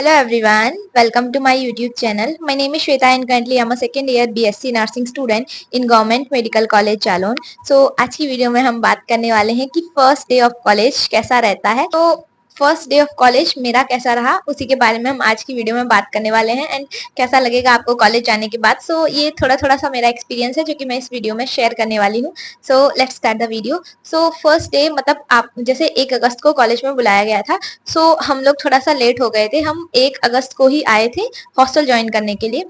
Hello everyone, welcome to my YouTube channel. My name is Shweta and currently I'm a second year BSc Nursing student in Government Medical College Jalaun. So आज की video में हम बात करने वाले हैं कि फर्स्ट डे ऑफ कॉलेज कैसा रहता है. तो फर्स्ट डे ऑफ कॉलेज मेरा कैसा रहा उसी के बारे में हम आज की वीडियो में बात करने वाले हैं एंड कैसा लगेगा आपको कॉलेज जाने के बाद. सो ये थोड़ा थोड़ा सा मेरा एक्सपीरियंस है जो कि मैं इस वीडियो में शेयर करने वाली हूँ. So let's start the video. So first day मतलब आप जैसे 1 अगस्त को कॉलेज में बुलाया गया था. सो हम लोग थोड़ा सा लेट हो गए थे. हम 1 अगस्त को ही आए थे हॉस्टल ज्वाइन करने के लिए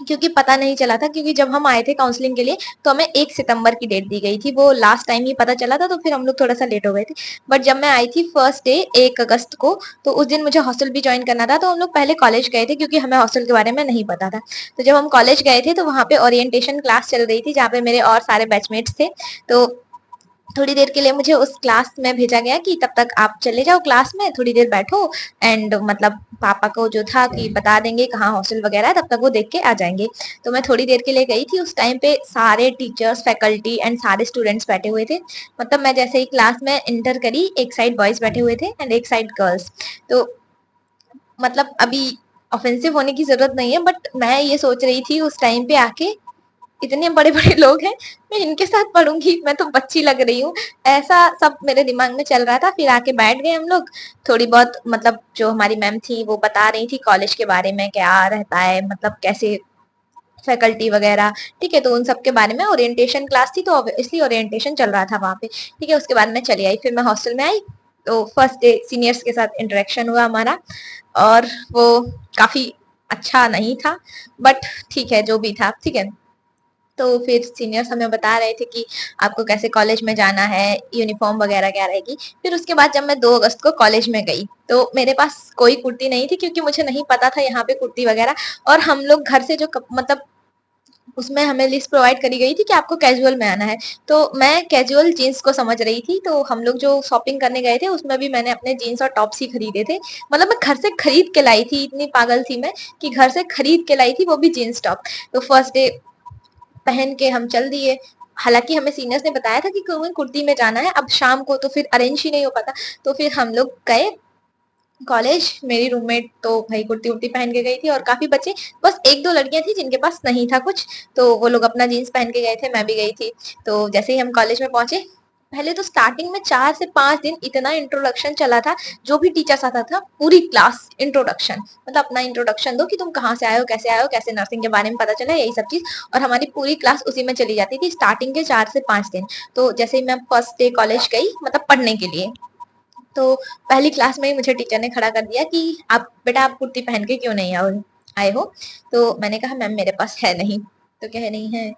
क्योंकि पता नहीं चला था, क्योंकि जब हम आए थे काउंसलिंग के लिए तो हमें 1 सितंबर की डेट दी गई थी. वो लास्ट टाइम ही पता चला था तो फिर हम लोग थोड़ा सा लेट हो गए थे. बट जब मैं आई थी फर्स्ट डे 1 अगस्त को तो उस दिन मुझे हॉस्टल भी ज्वाइन करना था. तो हम लोग पहले कॉलेज गए थे क्योंकि हमें हॉस्टल के बारे में नहीं पता था. तो जब हम कॉलेज गए थे तो वहाँ पे ओरिएंटेशन क्लास चल रही थी जहाँ पे मेरे और सारे बैचमेट्स थे. तो थोड़ी देर के लिए मुझे उस क्लास में भेजा गया कि तब तक आप चले जाओ क्लास में, थोड़ी देर बैठो एंड मतलब पापा को जो था कि बता देंगे कहाँ हॉस्टल वगैरह है, तब तक वो देख के आ जाएंगे. तो मैं थोड़ी देर के लिए गई थी. उस टाइम पे सारे टीचर्स, फैकल्टी एंड सारे स्टूडेंट्स बैठे हुए थे. मतलब मैं जैसे ही क्लास में इंटर करी, एक साइड बॉयज बैठे हुए थे एंड एक साइड गर्ल्स. तो मतलब अभी ऑफेंसिव होने की जरूरत नहीं है, बट मैं ये सोच रही थी उस टाइम पे आके इतने बड़े बड़े लोग हैं, मैं इनके साथ पढ़ूंगी, मैं तो बच्ची लग रही हूँ, ऐसा सब मेरे दिमाग में चल रहा था. फिर आके बैठ गए हम लोग. थोड़ी बहुत मतलब जो हमारी मैम थी वो बता रही थी कॉलेज के बारे में क्या रहता है, मतलब कैसे फैकल्टी वगैरह. ठीक है, तो उन सब के बारे में ओरिएंटेशन क्लास थी तो इसलिए ओरिएंटेशन चल रहा था वहाँ पे. ठीक है, उसके बाद मैं चली आई. फिर मैं हॉस्टल में आई तो फर्स्ट डे सीनियर्स के साथ इंटरेक्शन हुआ हमारा और वो काफी अच्छा नहीं था, बट ठीक है जो भी था. ठीक है, तो फिर सीनियर्स हमें बता रहे थे कि आपको कैसे कॉलेज में जाना है, यूनिफॉर्म वगैरह क्या रहेगी. फिर उसके बाद जब मैं 2 अगस्त को कॉलेज में गई तो मेरे पास कोई कुर्ती नहीं थी क्योंकि मुझे नहीं पता था यहाँ पे कुर्ती वगैरह. और हम लोग घर से जो मतलब उसमें हमें लिस्ट प्रोवाइड करी गई थी कि आपको कैजुअल में आना है. तो मैं कैजुअल जीन्स को समझ रही थी. तो हम लोग जो शॉपिंग करने गए थे उसमें भी मैंने अपने जीन्स और टॉप्स ही खरीदे थे. मतलब मैं घर से खरीद के लाई थी, इतनी पागल थी मैं कि घर से खरीद के लाई थी, वो भी जीन्स टॉप. तो फर्स्ट डे पहन के हम चल दिए. हालांकि हमें सीनियर्स ने बताया था कि तुम्हें कुर्ती में जाना है. अब शाम को तो फिर अरेंज ही नहीं हो पाता. तो फिर हम लोग गए कॉलेज. मेरी रूममेट तो भाई कुर्ती उर्ती पहन के गई थी और काफी बच्चे, बस एक दो लड़कियां थी जिनके पास नहीं था कुछ, तो वो लोग अपना जीन्स पहन के गए थे, मैं भी गई थी. तो जैसे ही हम कॉलेज में पहुंचे, पहले तो स्टार्टिंग में 4 से 5 दिन इतना इंट्रोडक्शन चला था. जो भी टीचर्स आता था पूरी क्लास इंट्रोडक्शन, मतलब अपना इंट्रोडक्शन दो कि तुम कहाँ से आए हो, कैसे नर्सिंग के बारे में पता चला, यही सब चीज. और हमारी पूरी क्लास उसी में चली जाती थी स्टार्टिंग के 4 से 5 दिन. तो जैसे ही मैं फर्स्ट डे कॉलेज गई मतलब पढ़ने के लिए, तो पहली क्लास में ही मुझे टीचर ने खड़ा कर दिया कि आप बेटा आप कुर्ती पहन के क्यों नहीं आए हो. तो मैंने कहा मैम मेरे पास है नहीं. तो कह नहीं है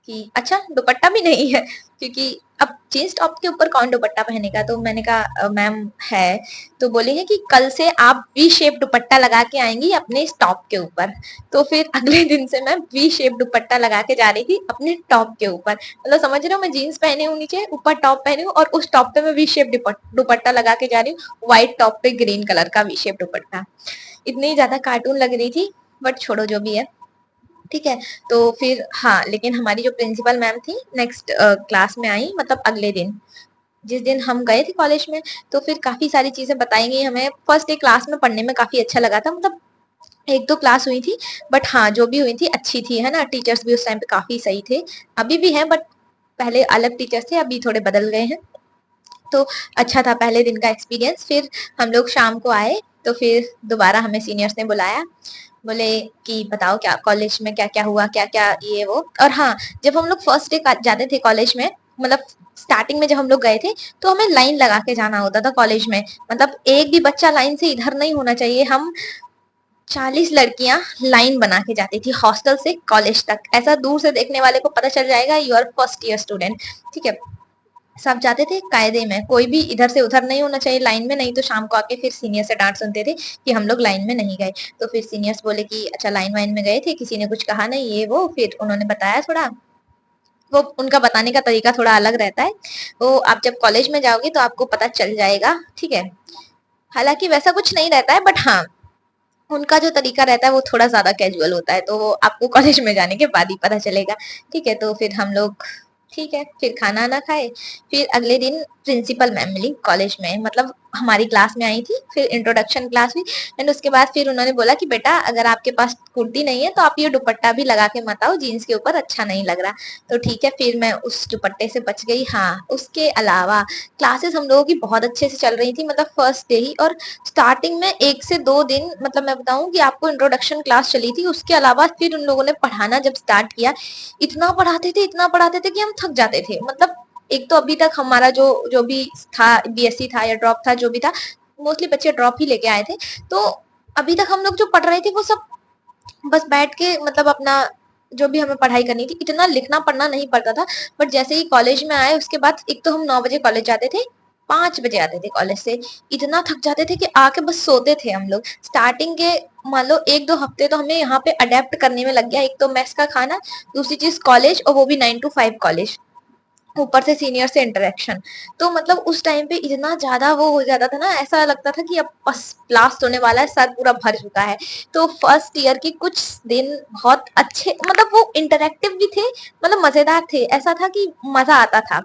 कि अच्छा दुपट्टा भी नहीं है, क्योंकि अब जीन्स टॉप के ऊपर कौन दुपट्टा पहनेगा. तो मैंने कहा मैम है. तो बोलेंगे कि कल से आप वी शेप दुपट्टा लगा के आएंगी अपने इस टॉप के ऊपर. तो फिर अगले दिन से मैं वी शेप दुपट्टा लगा के जा रही थी अपने टॉप के ऊपर. मतलब समझ रहे हो, मैं जीन्स पहने हूँ नीचे, ऊपर टॉप पहनी हूँ और उस टॉप पे मैं वी शेप दुपट्टा लगा के जा रही हूँ, व्हाइट टॉप पे ग्रीन कलर का वी शेप दुपट्टा. इतनी ज्यादा कार्टून लग रही थी, बट छोड़ो जो भी है. ठीक है, तो फिर हाँ, लेकिन हमारी जो प्रिंसिपल मैम थी नेक्स्ट क्लास में आई, मतलब अगले दिन जिस दिन हम गए थे कॉलेज में. तो फिर काफी सारी चीजें बताई गई हमें. फर्स्ट डे क्लास में पढ़ने में काफी अच्छा लगा था. मतलब एक दो क्लास हुई थी बट हाँ जो भी हुई थी अच्छी थी, है ना. टीचर्स भी उस टाइम पे काफी सही थे, अभी भी हैं बट पहले अलग टीचर्स थे, अभी थोड़े बदल गए हैं. तो अच्छा था पहले दिन का एक्सपीरियंस. फिर हम लोग शाम को आए तो फिर दोबारा हमें सीनियर्स ने बुलाया. बोले कि बताओ क्या कॉलेज में क्या क्या हुआ, क्या क्या ये वो. और हाँ, जब हम लोग फर्स्ट डे जाते थे कॉलेज में, मतलब स्टार्टिंग में जब हम लोग गए थे तो हमें लाइन लगा के जाना होता था कॉलेज में. मतलब एक भी बच्चा लाइन से इधर नहीं होना चाहिए. हम 40 लड़कियां लाइन बना के जाती थी हॉस्टल से कॉलेज तक. ऐसा दूर से देखने वाले को पता चल जाएगा you are first year student. ठीक है, सब जाते थे कायदे में, कोई भी इधर से उधर नहीं होना चाहिए लाइन में, नहीं तो शाम को आके फिर सीनियर से डांट सुनते थे कि हम लोग लाइन में नहीं गए. तो फिर सीनियर्स बोले कि अच्छा लाइन वाइन में गए थे, किसी ने कुछ कहा नहीं ये वो. फिर उन्होंने बताया थोड़ा, वो उनका बताने का तरीका थोड़ा अलग रहता है. वो आप जब कॉलेज में जाओगे तो आपको पता चल जाएगा. ठीक है, हालांकि वैसा कुछ नहीं रहता है बट हाँ उनका जो तरीका रहता है वो थोड़ा ज्यादा कैजुअल होता है, तो वो आपको कॉलेज में जाने के बाद ही पता चलेगा. ठीक है, तो फिर हम लोग ठीक है, फिर खाना ना खाए, फिर अगले दिन प्रिंसिपल मैम मिली कॉलेज में, मतलब हमारी क्लास में आई थी, फिर इंट्रोडक्शन क्लास हुई। एंड उसके बाद फिर उन्होंने बोला कि बेटा अगर आपके पास कुर्ती नहीं है तो आप ये दुपट्टा भी लगा के मत आओ, जीन्स के ऊपर अच्छा नहीं लग रहा। तो ठीक है, फिर मैं उस दुपट्टे से बच गई। हाँ, उसके अलावा क्लासेस हम लोगों की बहुत अच्छे से चल रही थी, मतलब फर्स्ट डे ही। और स्टार्टिंग में 1 से 2 दिन, मतलब मैं बताऊं कि आपको इंट्रोडक्शन क्लास चली थी, उसके अलावा फिर उन लोगों ने पढ़ाना जब स्टार्ट किया, इतना पढ़ाते थे कि हम थक जाते थे। मतलब एक तो अभी तक हमारा जो जो भी था, बीएससी था या ड्रॉप था, जो भी था, मोस्टली बच्चे ड्रॉप ही लेके आए थे। तो अभी तक हम लोग जो पढ़ रहे थे वो सब बस बैठ के, मतलब अपना जो भी हमें पढ़ाई करनी थी, इतना लिखना पढ़ना नहीं पड़ता था। बट जैसे ही कॉलेज में आए उसके बाद, एक तो हम 9 बजे कॉलेज जाते थे, 5 बजे आते थे कॉलेज से, इतना थक जाते थे कि आके बस सोते थे हम लोग। स्टार्टिंग के मान लो 1-2 हफ्ते तो हमें यहाँ पे अडेप्ट करने में लग गया, एक तो मेस का खाना, दूसरी चीज कॉलेज, और वो भी 9 to 5 कॉलेज, ऊपर से सीनियर से इंटरेक्शन। तो मतलब उस टाइम पे इतना ज्यादा वो हो जाता था ना, ऐसा लगता था कि अब बस ब्लास्ट होने वाला है, सर पूरा भर चुका है। तो फर्स्ट ईयर की कुछ दिन बहुत अच्छे, मतलब वो इंटरेक्टिव भी थे, मतलब मजेदार थे, ऐसा था कि मजा आता था।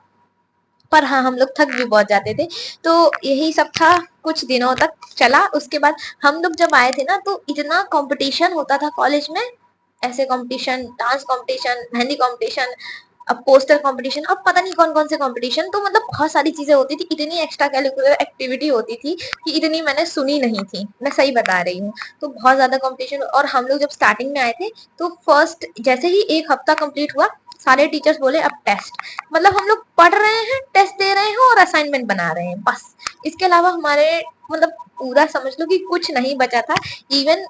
पर हाँ, हम लोग थक भी बहुत जाते थे। तो यही सब था, कुछ दिनों तक चला। उसके बाद हम लोग जब आए थे ना, तो इतना कंपटीशन होता था कॉलेज में, ऐसे competition, dance competition, mehndi competition, अब पोस्टर कंपटीशन, अब पता नहीं कौन कौन से कंपटीशन। तो मतलब बहुत सारी चीजें होती थी, इतनी एक्स्ट्रा कैरिकुलर एक्टिविटी होती थी कि इतनी मैंने सुनी नहीं थी, मैं सही बता रही हूँ। तो बहुत ज्यादा कंपटीशन। और हम लोग जब स्टार्टिंग में आए थे, तो फर्स्ट जैसे ही एक हफ्ता कंप्लीट हुआ, सारे टीचर्स बोले अब टेस्ट। मतलब हम लोग पढ़ रहे हैं, टेस्ट दे रहे हैं और असाइनमेंट बना रहे हैं, बस। इसके अलावा हमारे, मतलब पूरा समझ लो कि कुछ नहीं बचा था। इवन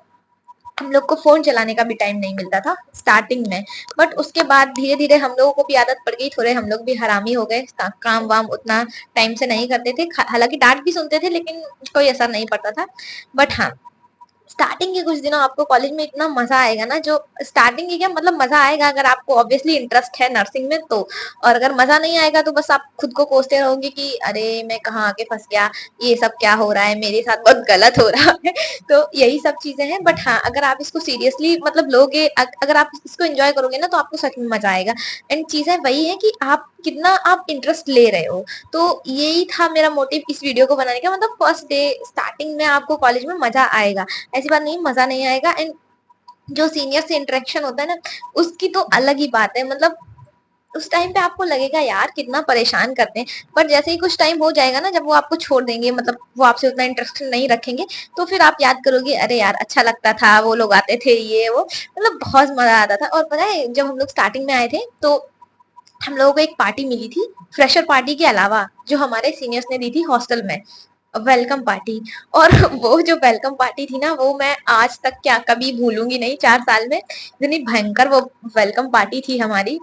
हम लोग को फोन चलाने का भी टाइम नहीं मिलता था स्टार्टिंग में। बट उसके बाद धीरे धीरे हम लोगों को भी आदत पड़ गई, थोड़े हम लोग भी हरामी हो गए, काम वाम उतना टाइम से नहीं करते थे, हालांकि डांट भी सुनते थे लेकिन कोई असर नहीं पड़ता था। बट हाँ, स्टार्टिंग के कुछ दिनों आपको कॉलेज में इतना मजा आएगा ना, जो स्टार्टिंग की क्या, मतलब मजा आएगा अगर आपको ऑब्वियसली इंटरेस्ट है नर्सिंग में तो। और अगर मजा नहीं आएगा तो बस आप खुद को कोसते रहोगे कि अरे मैं कहाँ आके फंस गया, ये सब क्या हो रहा है मेरे साथ, बहुत गलत हो रहा है। तो यही सब चीजें हैं। बट हाँ, अगर आप इसको सीरियसली मतलब लोगे, अगर आप इसको एंजॉय करोगे ना, तो आपको सच में मजा आएगा। एंड चीजें वही है कि आप कितना आप इंटरेस्ट ले रहे हो। तो यही था मेरा मोटिव इस वीडियो को बनाने का, मतलब फर्स्ट डे स्टार्टिंग में आपको कॉलेज में मजा आएगा, ऐसी बात नहीं मजा नहीं आएगा। एंड जो सीनियर से इंटरेक्शन होता है ना, उसकी तो अलग ही बात है। मतलब उस टाइम पे आपको लगेगा यार कितना परेशान करते हैं, बट जैसे ही कुछ टाइम हो जाएगा ना, जब वो आपको छोड़ देंगे, मतलब वो आपसे उतना इंटरेस्ट नहीं रखेंगे, तो फिर आप याद करोगे अरे यार अच्छा लगता था, वो लोग आते थे, ये वो, मतलब बहुत मजा आता था। और पता है जब हम लोग स्टार्टिंग में आए थे, तो हम लोगों को एक पार्टी मिली थी, फ्रेशर पार्टी के अलावा, जो हमारे सीनियर्स ने दी थी हॉस्टल में, वेलकम पार्टी। और वो जो वेलकम पार्टी थी ना, वो मैं आज तक क्या कभी भूलूंगी नहीं, 4 साल में इतनी भयंकर वो वेलकम पार्टी थी हमारी।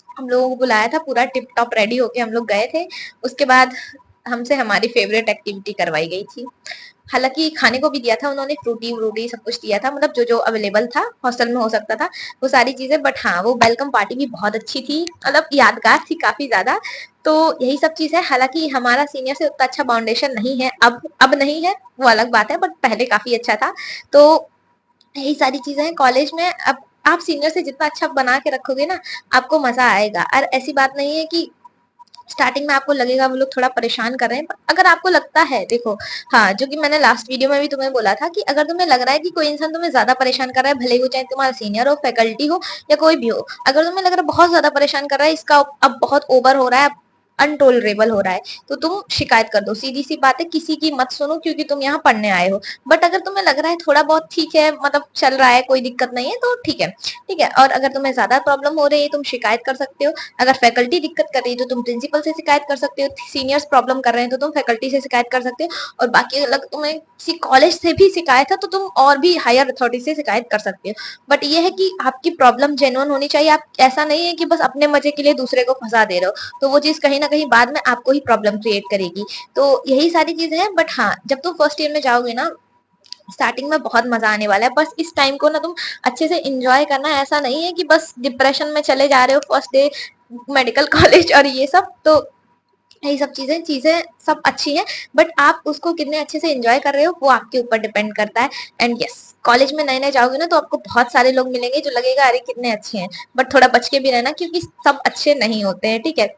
हम लोगों को बुलाया था, पूरा टिप टॉप रेडी होके हम लोग गए थे। उसके बाद हमसे हमारी फेवरेट एक्टिविटी करवाई गई थी। हालांकि खाने को भी दिया था उन्होंने, फ्रूटी व्रूटी सब कुछ दिया था, मतलब जो जो अवेलेबल था हॉस्टल में हो सकता था वो सारी चीजें। बट हाँ, वो वेलकम पार्टी भी बहुत अच्छी थी, मतलब यादगार थी काफी ज्यादा। तो यही सब चीज है। हालांकि हमारा सीनियर से उतना अच्छा बाउंडेशन नहीं है, अब नहीं है, वो अलग बात है, बट पहले काफी अच्छा था। तो यही सारी चीजें हैं कॉलेज में। अब आप सीनियर से जितना अच्छा बना के रखोगे ना, आपको मजा आएगा। और ऐसी बात नहीं है कि स्टार्टिंग में आपको लगेगा वो लोग थोड़ा परेशान कर रहे हैं, अगर आपको लगता है, देखो, हाँ, जो कि मैंने लास्ट वीडियो में भी तुम्हें बोला था कि अगर तुम्हें लग रहा है कि कोई इंसान तुम्हें ज्यादा परेशान कर रहा है, भले ही वो चाहे तुम्हारा सीनियर हो, फैकल्टी हो या कोई भी हो, अगर तुम्हें लग रहा है बहुत ज्यादा परेशान कर रहा है, इसका अब बहुत ओवर हो रहा है, अनटोलरेबल हो रहा है, तो तुम शिकायत कर दो, सीधी सी बात है, किसी की मत सुनो, क्योंकि तुम यहाँ पढ़ने आए हो। बट अगर तुम्हें लग रहा है थोड़ा बहुत ठीक है, मतलब चल रहा है, कोई दिक्कत नहीं है, तो ठीक है, ठीक है। और अगर तुम्हें ज्यादा प्रॉब्लम हो रही है, तुम शिकायत कर सकते हो। अगर फैकल्टी दिक्कत कर रही है तो तुम प्रिंसिपल से शिकायत कर सकते हो, सीनियर्स प्रॉब्लम कर रहे हैं तो तुम फैकल्टी से शिकायत कर सकते हो। और बाकी अगर तुम्हें किसी कॉलेज से भी शिकायत है तो तुम और भी हायर अथॉरिटी से शिकायत कर सकते हो। बट ये है कि आपकी प्रॉब्लम जेन्युइन होनी चाहिए, आप ऐसा नहीं है कि बस अपने मजे के लिए दूसरे को फंसा दे रहे हो, तो वो चीज कहीं ना कहीं बाद में आपको ही प्रॉब्लम क्रिएट करेगी। तो यही सारी चीजें हैं। बट हाँ, जब तुम फर्स्ट ईयर में जाओगे ना, स्टार्टिंग में बहुत मजा आने वाला है, बस इस टाइम को ना तुम अच्छे से एंजॉय करना है। ऐसा नहीं है कि बस डिप्रेशन में चले जा रहे हो फर्स्ट डे मेडिकल कॉलेज और ये सब। तो यही सब चीजें चीजें सब अच्छी हैं, बट आप उसको कितने अच्छे से एंजॉय कर रहे हो वो आपके ऊपर डिपेंड करता है। एंड यस, कॉलेज में नए नए जाओगे ना तो आपको बहुत सारे लोग मिलेंगे जो लगेगा अरे कितने अच्छे हैं, बट थोड़ा बच के भी रहना क्योंकि सब अच्छे नहीं होते हैं, ठीक है।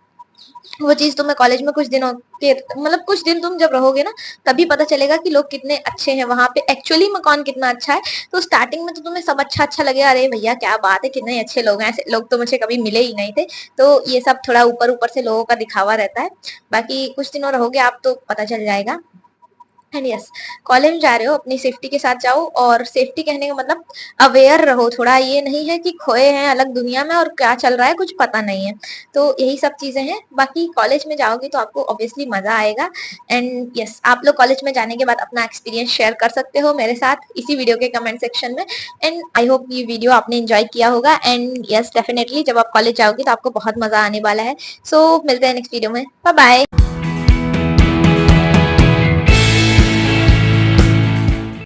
वो चीज तुम्हें कॉलेज में कुछ दिनों के मतलब कुछ दिन तुम जब रहोगे ना तभी पता चलेगा कि लोग कितने अच्छे हैं वहां पे, एक्चुअली में कौन कितना अच्छा है। तो स्टार्टिंग में तो तुम्हें सब अच्छा अच्छा लगेगा, अरे भैया क्या बात है कितने अच्छे लोग हैं, ऐसे लोग तो मुझे कभी मिले ही नहीं थे। तो ये सब थोड़ा ऊपर ऊपर से लोगों का दिखावा रहता है, बाकी कुछ दिनों रहोगे आप तो पता चल जाएगा। एंड यस, कॉलेज में जा रहे हो अपनी सेफ्टी के साथ जाओ, और सेफ्टी कहने का मतलब अवेयर रहो थोड़ा, ये नहीं है कि खोए हैं अलग दुनिया में और क्या चल रहा है कुछ पता नहीं है। तो यही सब चीजें हैं, बाकी कॉलेज में जाओगे तो आपको ऑब्वियसली मजा आएगा। एंड यस, आप लोग कॉलेज में जाने के बाद अपना एक्सपीरियंस शेयर कर सकते हो मेरे साथ इसी वीडियो के कमेंट सेक्शन में। एंड आई होप ये वीडियो आपने एंजॉय किया होगा। एंड यस डेफिनेटली जब आप कॉलेज जाओगे तो आपको बहुत मजा आने वाला है। सो मिलते हैं नेक्स्ट वीडियो में, बाय बाय।